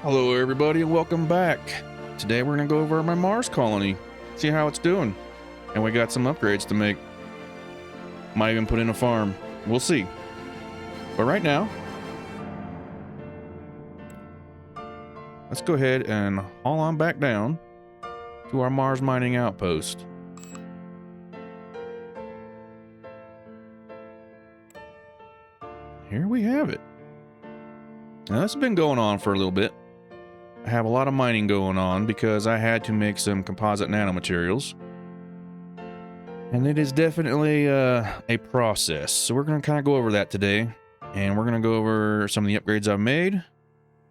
Hello everybody and welcome back. Today we're going to go over my Mars colony, see how it's doing. And we got some upgrades to make. Might even put in a farm. We'll see. But right now, let's go ahead and haul on back down to our Mars mining outpost. Here we have it. Now this has been going on for a little bit. I have a lot of mining going on because I had to make some composite nanomaterials. And it is definitely a process. So we're going to kind of go over that today. And we're going to go over some of the upgrades I've made.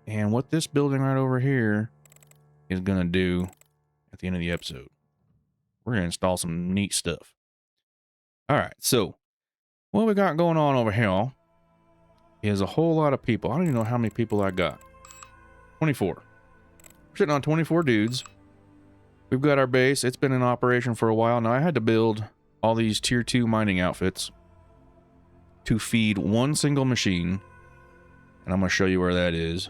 And what this building right over here is going to do at the end of the episode. We're going to install some neat stuff. Alright, so what we got going on over here is a whole lot of people. I don't even know how many people I got. 24. We're sitting on 24 dudes. We've got our base. It's been in operation for a while now. I had to build all these tier 2 mining outfits to feed one single machine. And I'm going to show you where that is.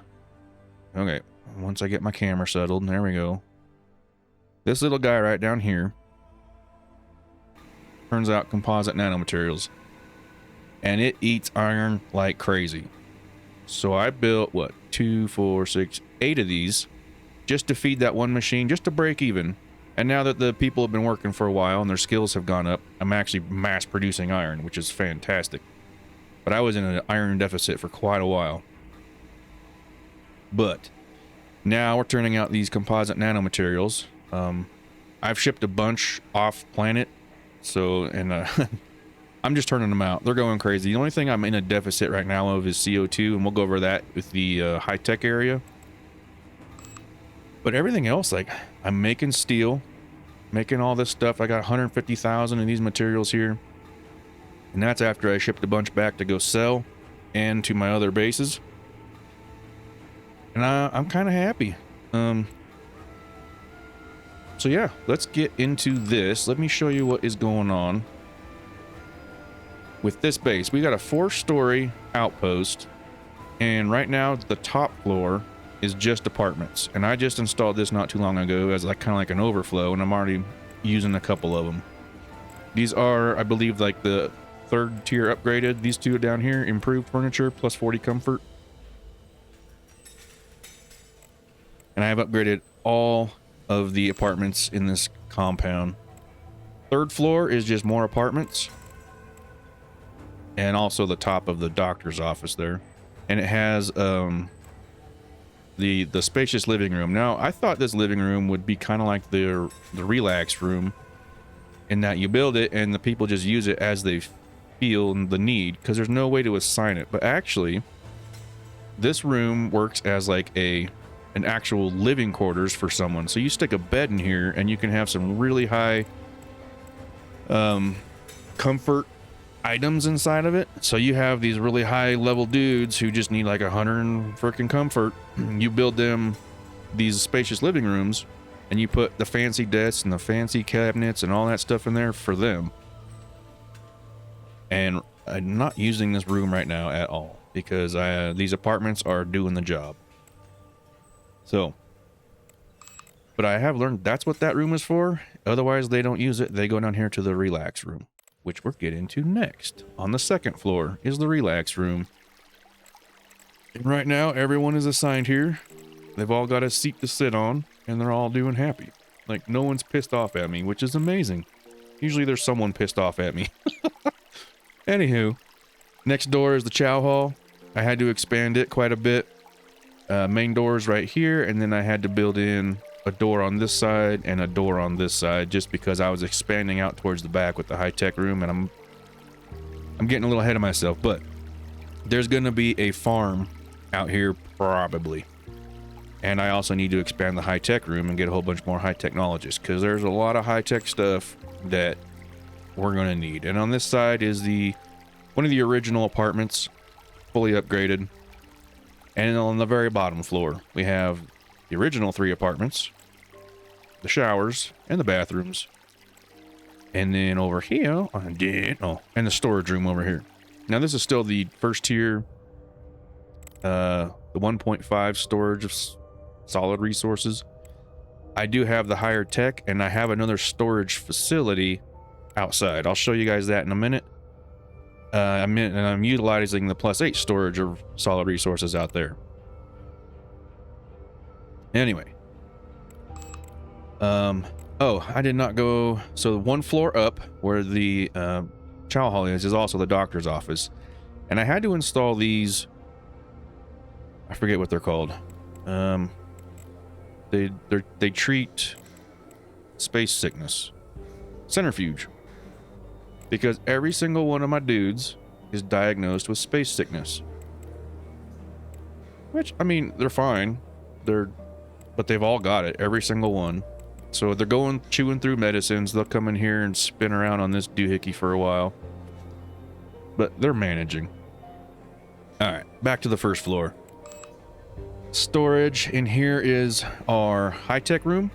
Okay, once I get my camera settled, there we go. This little guy right down here turns out composite nanomaterials. And it eats iron like crazy. So I built, what, 2, 4, 6, 8 of these just to feed that one machine, just to break even. And now that the people have been working for a while and their skills have gone up, I'm actually mass producing iron, which is fantastic. But I was in an iron deficit for quite a while. But now we're turning out these composite nanomaterials. I've shipped a bunch off planet. So, and I'm just turning them out. They're going crazy. The only thing I'm in a deficit right now of is CO2, and we'll go over that with the high-tech area. But everything else, like, I'm making steel, making all this stuff. I got 150,000 of these materials here. And that's after I shipped a bunch back to go sell and to my other bases. And I'm kind of happy. So yeah, let's get into this. Let me show you what is going on with this base. We got a 4-story outpost, and right now the top floor is just apartments. And I just installed this not too long ago as like kind of like an overflow, and I'm already using a couple of them. These are, I believe, like the 3rd tier upgraded. These two down here, improved furniture plus 40 comfort. And I have upgraded all of the apartments in this compound. 3rd floor is just more apartments. And also the top of the doctor's office there. And it has the spacious living room. Now, I thought this living room would be kind of like the relax room, in that you build it and the people just use it as they feel the need, because there's no way to assign it. But actually, this room works as like an actual living quarters for someone. So you stick a bed in here and you can have some really high comfort items inside of it. So you have these really high level dudes who just need like 100 freaking comfort. You build them these spacious living rooms, and you put the fancy desks and the fancy cabinets and all that stuff in there for them. And I'm not using this room right now at all because these apartments are doing the job. So, but I have learned that's what that room is for. Otherwise they don't use it. They go down here to the relax room, which we'll get into next. On the 2nd floor is the relax room. And right now, everyone is assigned here. They've all got a seat to sit on, and they're all doing happy. Like, no one's pissed off at me, which is amazing. Usually there's someone pissed off at me. Anywho, next door is the chow hall. I had to expand it quite a bit. Main door is right here, and then I had to build in a door on this side and a door on this side, just because I was expanding out towards the back with the high-tech room, and I'm getting a little ahead of myself. But there's gonna be a farm out here probably, and I also need to expand the high-tech room and get a whole bunch more high technologists, because there's a lot of high-tech stuff that we're gonna need. And on this side is one of the original apartments, fully upgraded. And on the very bottom floor we have the original 3 apartments, the showers, and the bathrooms. And then over here, and the storage room over here. Now this is still the 1st tier, the 1.5 storage solid resources. I do have the higher tech, and I have another storage facility outside. I'll show you guys that in a minute. I'm utilizing the +8 storage of solid resources out there. Anyway. Oh, I did not go. So 1 floor up where the chow hall is also the doctor's office. And I had to install these. I forget what they're called. They treat space sickness. Centrifuge. Because every single one of my dudes is diagnosed with space sickness. Which, I mean, they're fine. But they've all got it, every single one. So they're chewing through medicines. They'll come in here and spin around on this doohickey for a while. But they're managing. Alright, back to the first floor. Storage. In here is our high-tech room.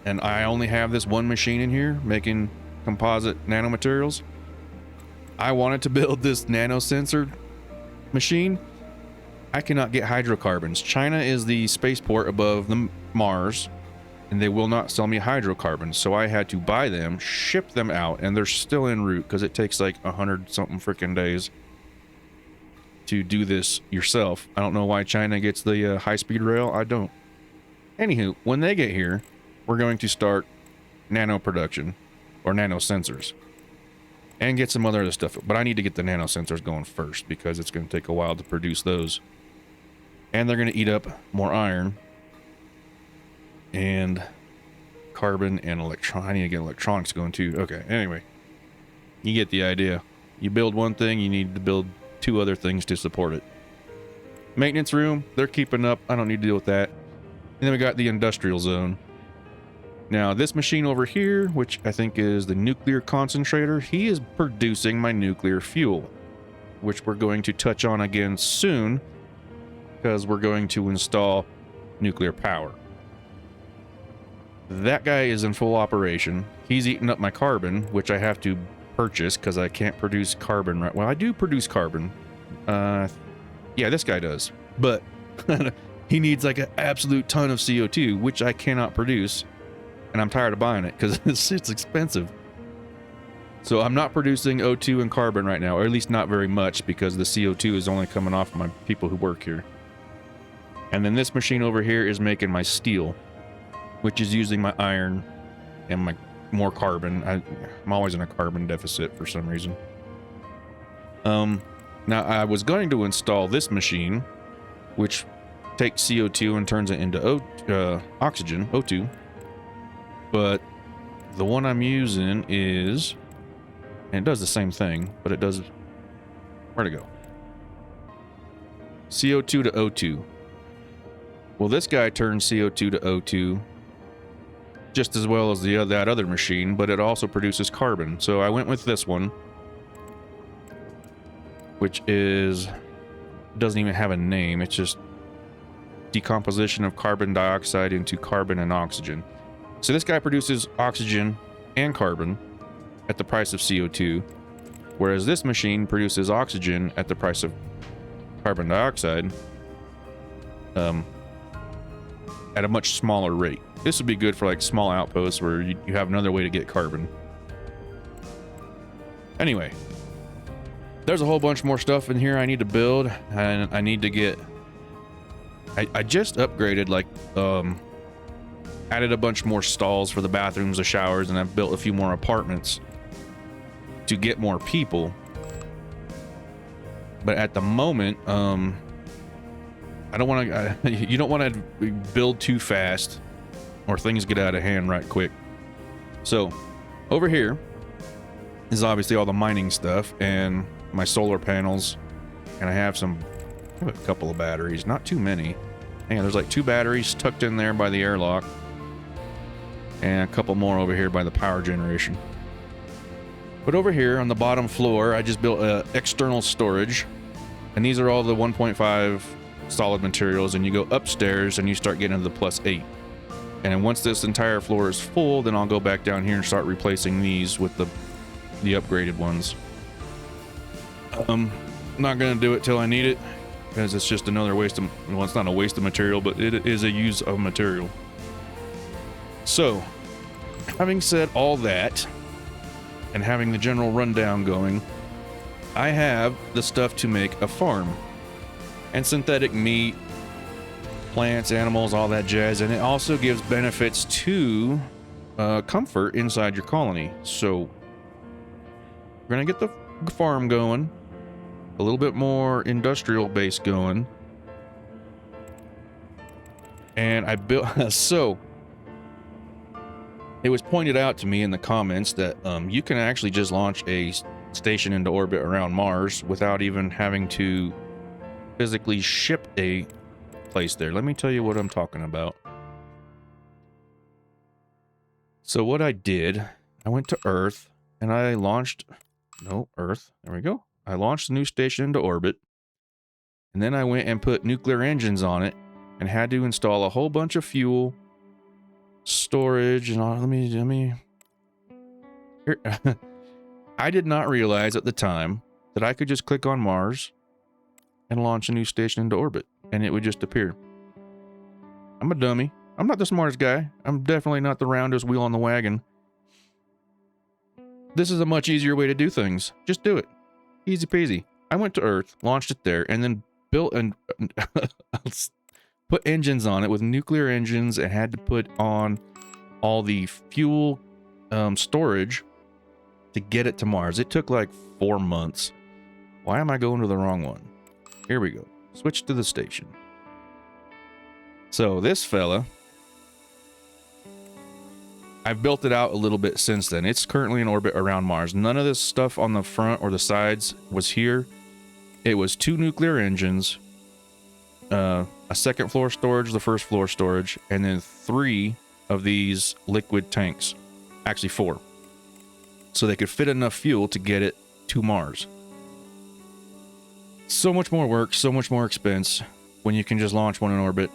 And I only have this one machine in here making composite nanomaterials. I wanted to build this nanosensor machine. I cannot get hydrocarbons. China is the spaceport above the Mars, and they will not sell me hydrocarbons. So I had to buy them, ship them out, and they're still en route because it takes like 100-something freaking days to do this yourself. I don't know why China gets the high-speed rail. I don't. Anywho, when they get here, we're going to start nano production or nano sensors and get some other stuff. But I need to get the nano sensors going first because it's going to take a while to produce those. And they're going to eat up more iron and carbon and I need to get electronics going too. Okay, anyway. You get the idea. You build one thing, you need to build 2 other things to support it. Maintenance room, they're keeping up. I don't need to deal with that. And then we got the industrial zone. Now, this machine over here, which I think is the nuclear concentrator, he is producing my nuclear fuel, which we're going to touch on again soon because we're going to install nuclear power. That guy is in full operation. He's eating up my carbon, which I have to purchase because I can't produce carbon right. Well, I do produce carbon. Yeah, this guy does. But he needs like an absolute ton of CO2, which I cannot produce. And I'm tired of buying it because it's expensive. So I'm not producing O2 and carbon right now, or at least not very much because the CO2 is only coming off my people who work here. And then this machine over here is making my steel, which is using my iron and my more carbon. I'm always in a carbon deficit for some reason. Now I was going to install this machine, which takes CO2 and turns it into oxygen, O2. But the one I'm using is, and it does the same thing, but it does, where'd it go? CO2 to O2. Well, this guy turns CO2 to O2 just as well as that other machine, but it also produces carbon. So I went with this one, which doesn't even have a name. It's just decomposition of carbon dioxide into carbon and oxygen. So this guy produces oxygen and carbon at the price of CO2, whereas this machine produces oxygen at the price of carbon dioxide at a much smaller rate. This would be good for like small outposts where you have another way to get carbon. Anyway, there's a whole bunch more stuff in here I need to build, and I need to get... I just upgraded, like, added a bunch more stalls for the bathrooms, the showers, and I've built a few more apartments to get more people. But at the moment, I don't want to... you don't want to build too fast or things get out of hand right quick. So, over here is obviously all the mining stuff and my solar panels, and I have a couple of batteries, not too many. Hang on, there's like 2 batteries tucked in there by the airlock, and a couple more over here by the power generation. But over here on the bottom floor, I just built external storage, and these are all the 1.5 solid materials, and you go upstairs and you start getting into the +8. And once this entire floor is full, then I'll go back down here and start replacing these with the upgraded ones. I'm not gonna do it till I need it. because it's just another waste of, well, it's not a waste of material, but it is a use of material. So, having said all that, and having the general rundown going, I have the stuff to make a farm. And synthetic meat, plants, animals, all that jazz, and it also gives benefits to comfort inside your colony. So, we're gonna get the farm going, a little bit more industrial base going, and I built. So it was pointed out to me in the comments that you can actually just launch a station into orbit around Mars without even having to physically ship a place there. Let me tell you what I'm talking about. So what I did, I went to Earth and I launched, no, Earth, there we go. I launched the new station into orbit, and then I went and put nuclear engines on it and had to install a whole bunch of fuel, storage, and all. Let me here. I did not realize at the time that I could just click on Mars and launch a new station into orbit, and it would just appear. I'm a dummy. I'm not the smartest guy. I'm definitely not the roundest wheel on the wagon. This is a much easier way to do things. Just do it. Easy peasy. I went to Earth, launched it there, and then built and put engines on it with nuclear engines, and had to put on all the fuel storage to get it to Mars. It took like 4 months. Why am I going to the wrong one? Here we go. Switch to the station. So this fella, I've built it out a little bit since then. It's currently in orbit around Mars. None of this stuff on the front or the sides was here. It was 2 nuclear engines, a second floor storage, the first floor storage, and then 3 of these liquid tanks. Actually 4. So they could fit enough fuel to get it to Mars. So much more work, so much more expense when you can just launch one in orbit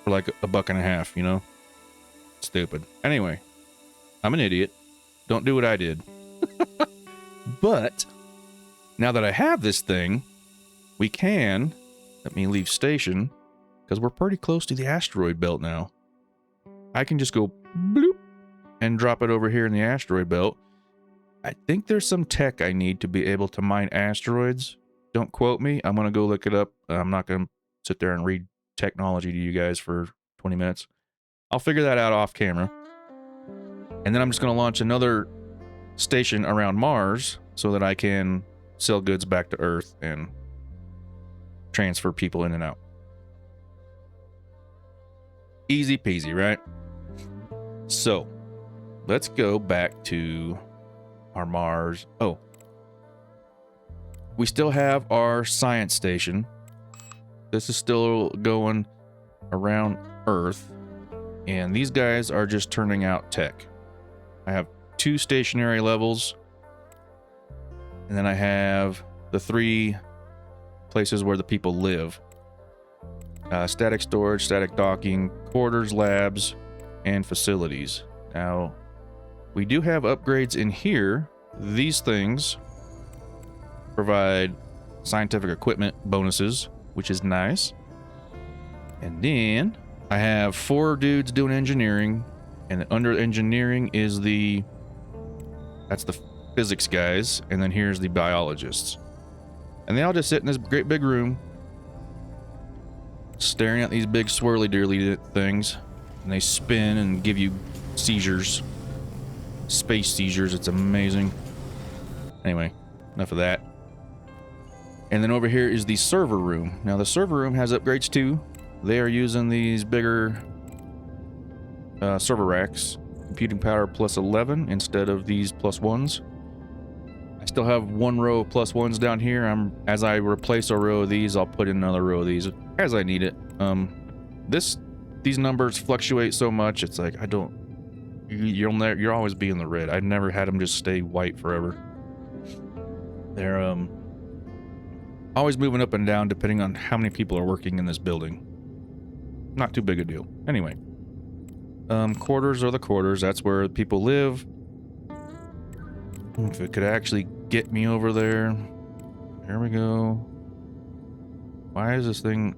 for like $1.50, you know? Stupid. Anyway, I'm an idiot. Don't do what I did. But now that I have this thing, we can, let me leave station, because we're pretty close to the asteroid belt now. I can just go bloop and drop it over here in the asteroid belt. I think there's some tech I need to be able to mine asteroids. Don't quote me. I'm going to go look it up. I'm not going to sit there and read technology to you guys for 20 minutes. I'll figure that out off camera. And then I'm just going to launch another station around Mars so that I can sell goods back to Earth and transfer people in and out. Easy peasy, right? So, let's go back to our Mars. Oh. We still have our science station. This is still going around Earth. And these guys are just turning out tech. I have 2 stationary levels. And then I have the 3 places where the people live. Static storage, static docking, quarters, labs, and facilities. Now, we do have upgrades in here. These things provide scientific equipment bonuses, which is nice. And then I have 4 dudes doing engineering, and under engineering is that's the physics guys, and then here's the biologists. And they all just sit in this great big room, staring at these big swirly dearly things, and they spin and give you seizures. Space seizures, it's amazing. Anyway, enough of that. And then over here is the server room. Now the server room has upgrades too. They are using these bigger server racks. Computing power plus 11 instead of these plus 1s. I still have 1 row of plus 1s down here. As I replace a row of these, I'll put in another row of these as I need it. These numbers fluctuate so much. It's like you'll always be in the red. I've never had them just stay white forever. They're always moving up and down depending on how many people are working in this building. Not too big a deal. Anyway, quarters are the quarters. That's where people live. If it could actually get me over there. There we go. Why is this thing...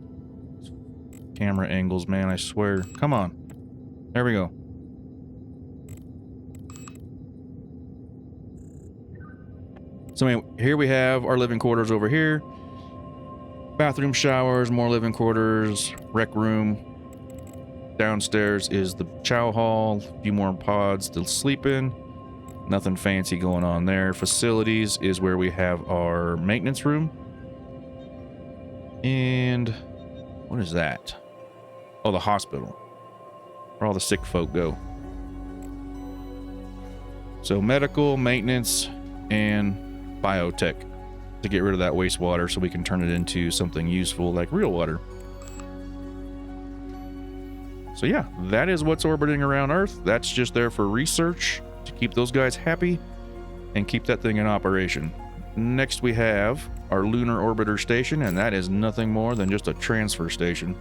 Camera angles, man, I swear. Come on. There we go. So anyway, here we have our living quarters over here. Bathroom, showers, more living quarters, rec room. Downstairs is the chow hall, a few more pods to sleep in. Nothing fancy going on there. Facilities is where we have our maintenance room. And what is that? Oh, the hospital, where all the sick folk go. So medical, maintenance, and biotech to get rid of that wastewater so we can turn it into something useful like real water. So yeah, that is what's orbiting around Earth. That's just there for research to keep those guys happy and keep that thing in operation. Next we have our lunar orbiter station, and that is nothing more than just a transfer station.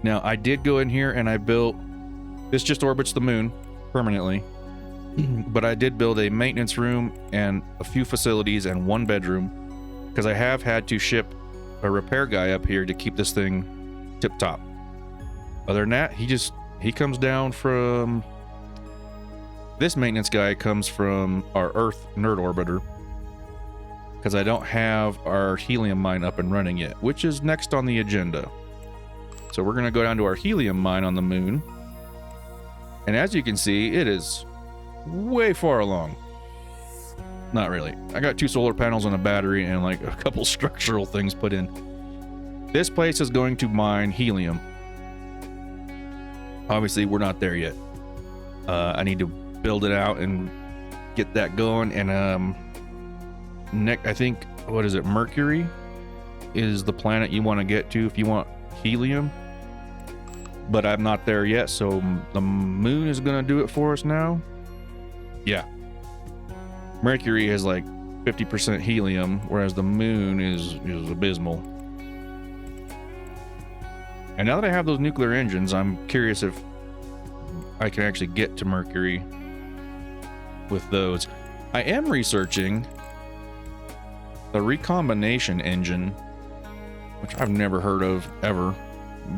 Now I did go in here and I built, this just orbits the moon permanently, but I did build a maintenance room and a few facilities and one bedroom because I have had to ship a repair guy up here to keep this thing tip top. Other than that, he comes down from, this maintenance guy comes from our Earth nerd orbiter because I don't have our helium mine up and running yet, which is next on the agenda. So we're going to go down to our helium mine on the moon. And as you can see, it is way far along. Not really. I got 2 solar panels and a battery and like a couple structural things put in. This place is going to mine helium. Obviously, we're not there yet. I need to build it out and get that going. And I think, what is it? Mercury is the planet you want to get to if you want helium. But I'm not there yet, so the moon is going to do it for us now. Yeah. Mercury has like 50% helium, whereas the moon is abysmal. And now that I have those nuclear engines, I'm curious if I can actually get to Mercury with those. I am researching the recombination engine, which I've never heard of ever,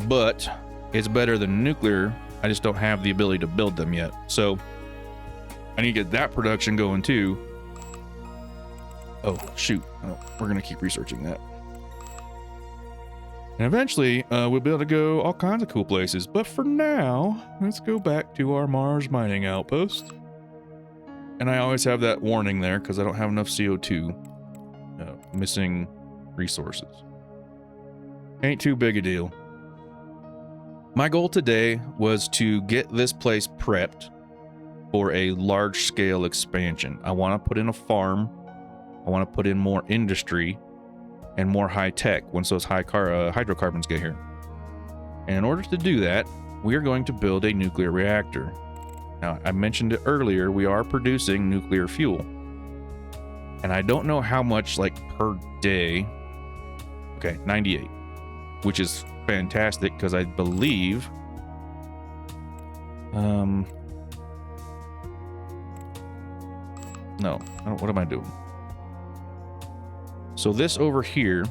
but it's better than nuclear. I just don't have the ability to build them yet. So I need to get that production going too. Oh, shoot. Oh, we're going to keep researching that. And eventually, we'll be able to go all kinds of cool places. But for now, let's go back to our Mars mining outpost. And I always have that warning there because I don't have enough CO2. Missing resources. Ain't too big a deal. My goal today was to get this place prepped for a large-scale expansion. I want to put in a farm. I want to put in more industry and more high-tech once those hydrocarbons get here. And in order to do that, we are going to build a nuclear reactor. Now, I mentioned it earlier, we are producing nuclear fuel. And I don't know how much, like, per day. Okay, 98, which is fantastic because I believe no, what am I doing? So this over here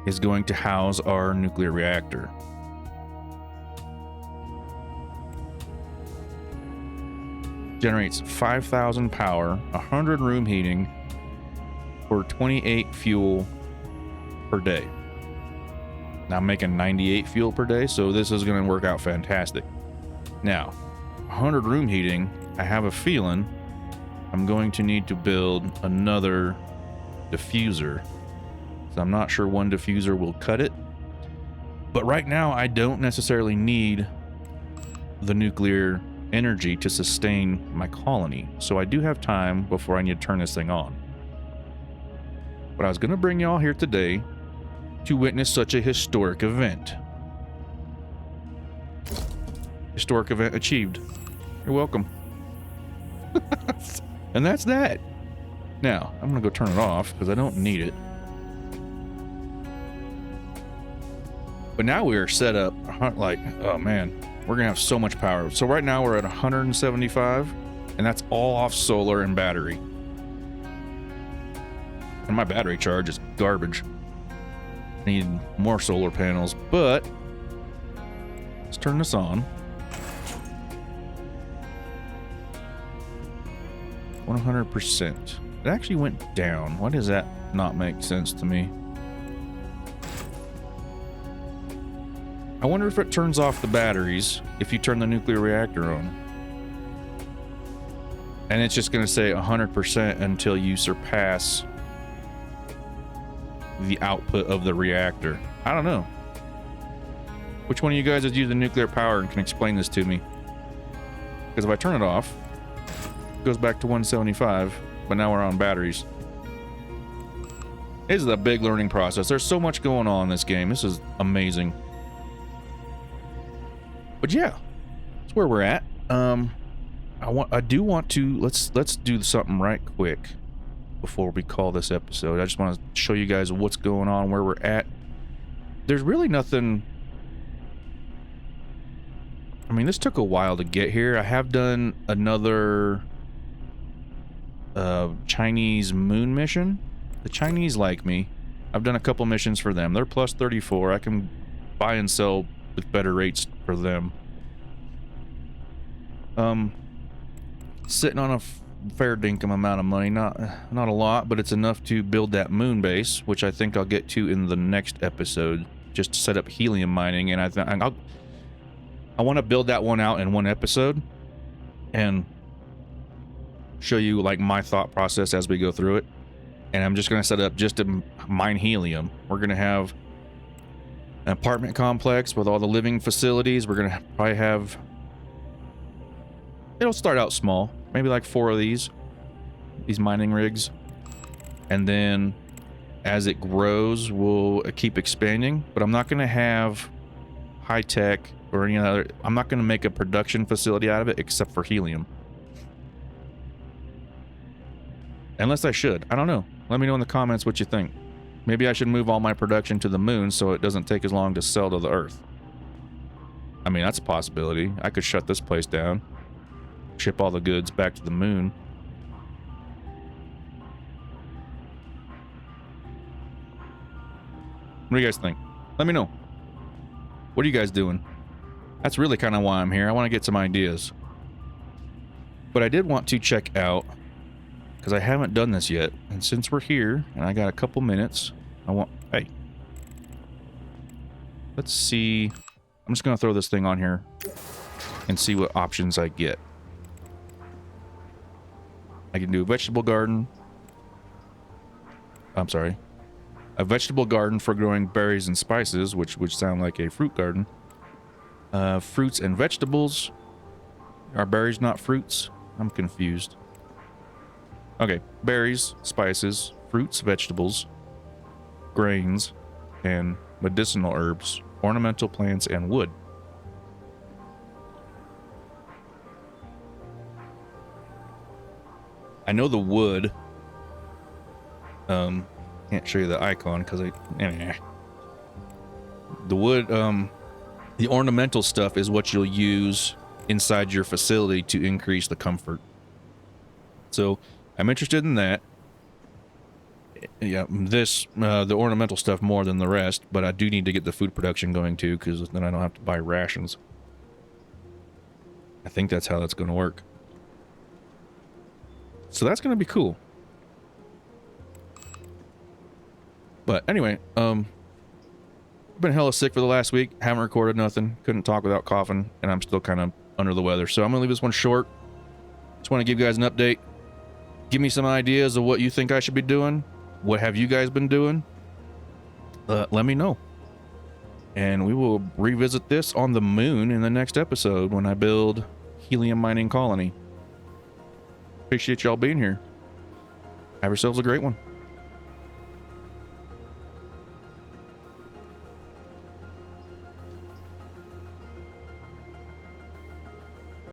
is going to house our nuclear reactor. Generates 5,000 power, 100 room heating for 28 fuel per day. Now I'm making 98 fuel per day, so this is going to work out fantastic. Now, 100 room heating, I have a feeling I'm going to need to build another diffuser. So I'm not sure one diffuser will cut it. But right now, I don't necessarily need the nuclear energy to sustain my colony. So I do have time before I need to turn this thing on. But I was going to bring y'all here today to witness such a historic event. Historic event achieved. You're welcome. And that's that. Now, I'm going to go turn it off because I don't need it. But now we are set up like, oh man, we're going to have so much power. So right now we're at 175, and that's all off solar and battery. And my battery charge is garbage. I need more solar panels, but let's turn this on. 100%. It actually went down. Why does that not make sense to me? I wonder if it turns off the batteries if you turn the nuclear reactor on. And it's just going to say 100% until you surpass the output of the reactor. I don't know. Which one of you guys has used the nuclear power and can explain this to me? Because if I turn it off, it goes back to 175, but now we're on batteries. This is a big learning process. There's so much going on in this game. This is amazing. But yeah, that's where we're at. I do want to let's do something right quick before we call this episode. I just want to show you guys what's going on, where we're at. There's really nothing. I mean, this took a while to get here. I have done another Chinese moon mission. The Chinese like me. I've done a couple missions for them. They're plus 34. I can buy and sell with better rates for them. Sitting on a fair dinkum amount of money, not a lot, but it's enough to build that moon base, which I think I'll get to in the next episode, just to set up helium mining. And I want to build that one out in one episode and show you like my thought process as we go through it. And I'm just going to set up just to mine helium. We're going to have an apartment complex with all the living facilities. We're going to probably have, it'll start out small, maybe like 4 of these mining rigs. And then as it grows, we'll keep expanding, but I'm not going to have high tech or any other, I'm not going to make a production facility out of it except for helium. Unless I should. I don't know. Let me know in the comments what you think. Maybe I should move all my production to the moon so it doesn't take as long to sell to the Earth. I mean, that's a possibility. I could shut this place down, ship all the goods back to the moon. What do you guys think? Let me know. What are you guys doing? That's really kind of why I'm here. I want to get some ideas. But I did want to check out, because I haven't done this yet, and since we're here and I got a couple minutes, hey, let's see. I'm just gonna throw this thing on here and see what options I get. I can do a vegetable garden. I'm sorry, a vegetable garden for growing berries and spices, which would sound like a fruit garden. Fruits and vegetables. Are berries not fruits? I'm confused. Okay, berries, spices, fruits, vegetables, grains, and medicinal herbs, ornamental plants, and wood. I know the wood. Can't show you the icon because the wood, the ornamental stuff is what you'll use inside your facility to increase the comfort. So I'm interested in that. Yeah, the ornamental stuff more than the rest, but I do need to get the food production going too, because then I don't have to buy rations. I think that's how that's going to work. So that's going to be cool. But anyway, I've been hella sick for the last week. Haven't recorded nothing. Couldn't talk without coughing, and I'm still kind of under the weather. So I'm going to leave this one short. Just want to give you guys an update. Give me some ideas of what you think I should be doing. What have you guys been doing? Let me know. And we will revisit this on the moon in the next episode when I build helium mining colony. Appreciate y'all being here. Have yourselves a great one.